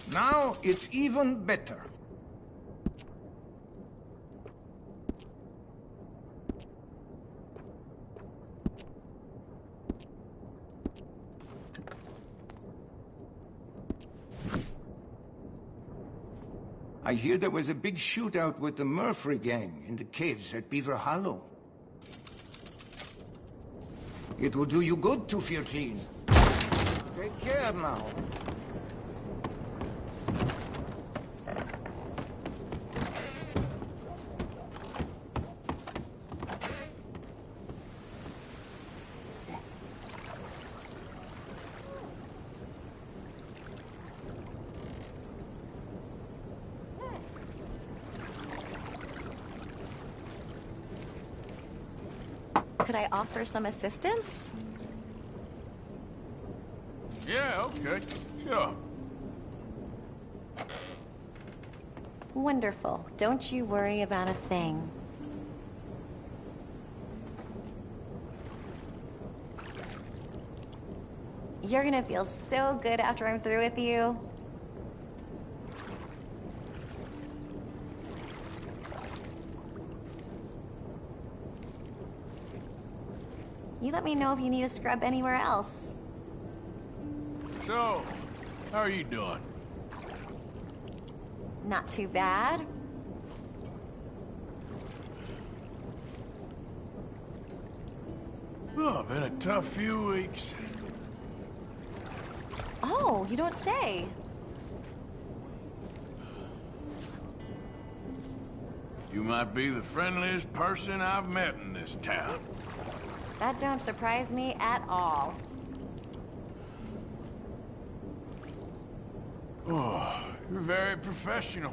Now it's even better. I hear there was a big shootout with the Murphy gang in the caves at Beaver Hollow. It will do you good to feel clean. Take care now. Could I offer some assistance? Yeah, okay. Sure. Wonderful. Don't you worry about a thing. You're gonna feel so good after I'm through with you. You let me know if you need a scrub anywhere else. So, how are you doing? Not too bad. Oh, been a tough few weeks. Oh, you don't say. You might be the friendliest person I've met in this town. That don't surprise me at all. Oh, you're very professional.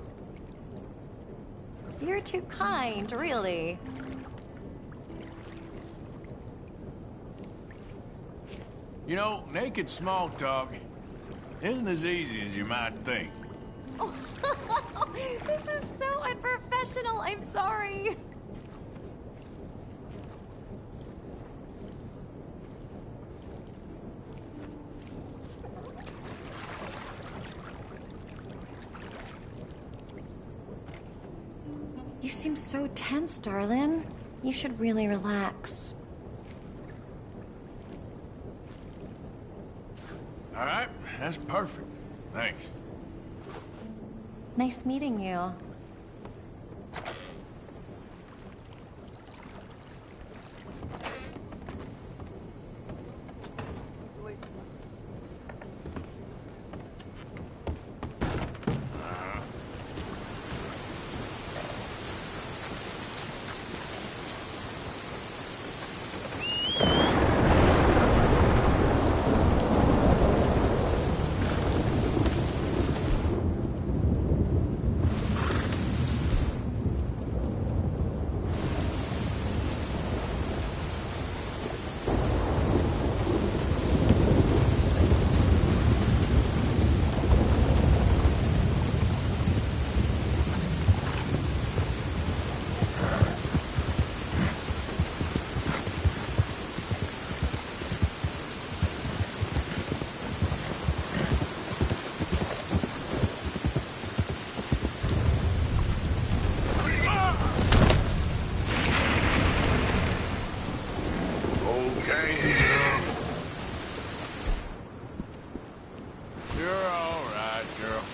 You're too kind, really. You know, naked small talk isn't as easy as you might think. Oh, this is so unprofessional. I'm sorry. You seem so tense, darling. You should really relax. All right, that's perfect. Thanks. Nice meeting you. okay, girl? You're all right, girl.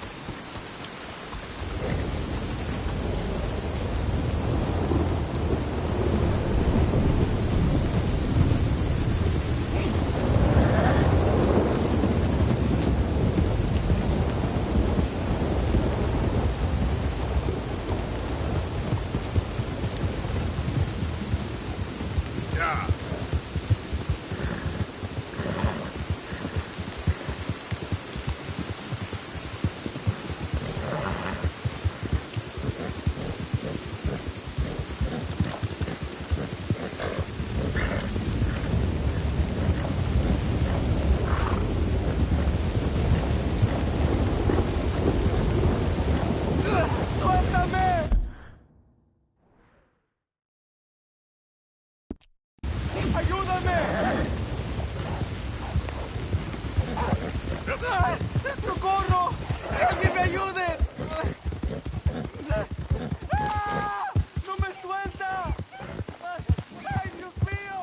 ¡Socorro! ¡Alguien me ayude! ¡Ah! ¡No me suelta! ¡Ay, Dios mío!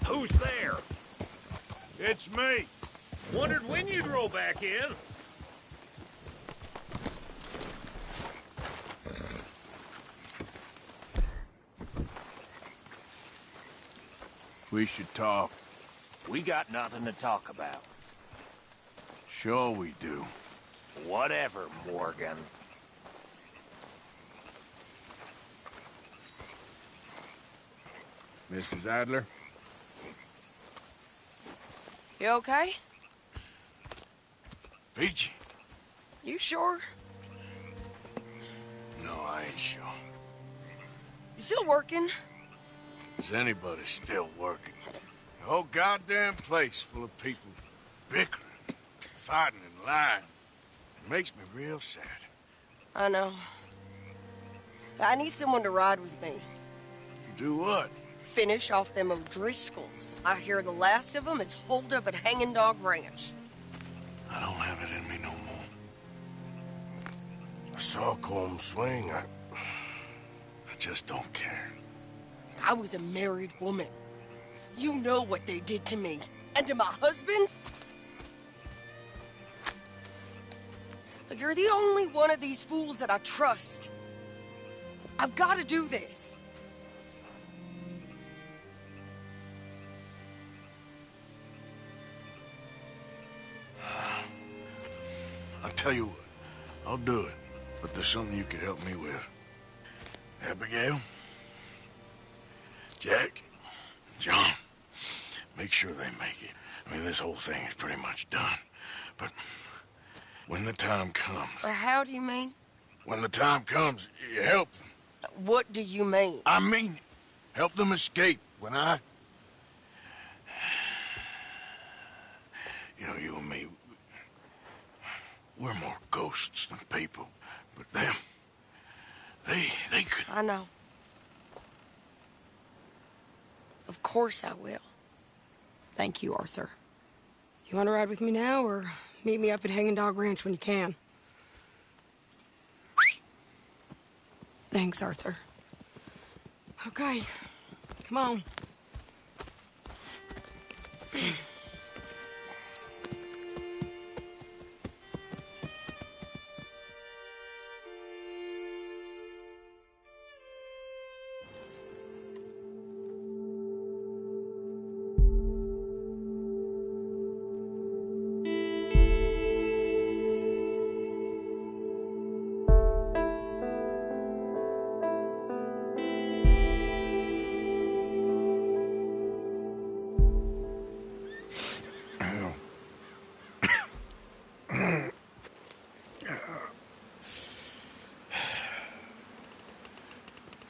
Who's there? It's me. Wondered when you'd roll back in. We should talk. We got nothing to talk about. Sure we do. Whatever, Morgan. Mrs. Adler? You okay? Peachy? You sure? No, I ain't sure. You still working? Is anybody still working? The whole goddamn place full of people bickering, fighting and lying. It makes me real sad. I know. I need someone to ride with me. Do what? Finish off them O'Driscolls. I hear the last of them is holed up at Hanging Dog Ranch. I don't have it in me no more. I saw Colm swing. I just don't care. I was a married woman. You know what they did to me. And to my husband? You're the only one of these fools that I trust. I've got to do this. I'll tell you what. I'll do it. But there's something you could help me with. Abigail? Jack? John? Make sure they make it. I mean, this whole thing is pretty much done. But when the time comes... How do you mean? When the time comes, you help them. What do you mean? I mean it. Help them escape. When I... You know, you and me... We're more ghosts than people. But them... They could... I know. Of course I will. Thank you, Arthur. You want to ride with me now, or meet me up at Hanging Dog Ranch when you can? Thanks, Arthur. Okay, come on.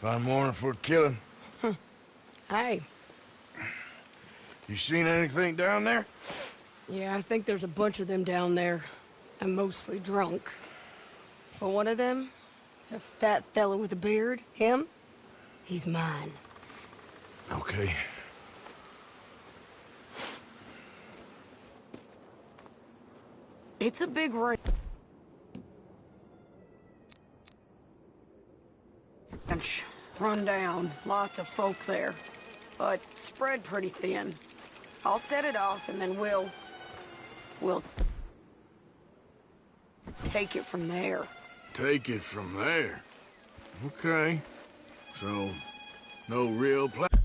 Fine morning for a killing. Hey. You seen anything down there? Yeah, I think there's a bunch of them down there. I'm mostly drunk. But one of them is a fat fella with a beard. Him? He's mine. Okay. It's a big ranch. Run down. Lots of folk there. But spread pretty thin. I'll set it off and then we'll take it from there. Take it from there? Okay. So, no real plan.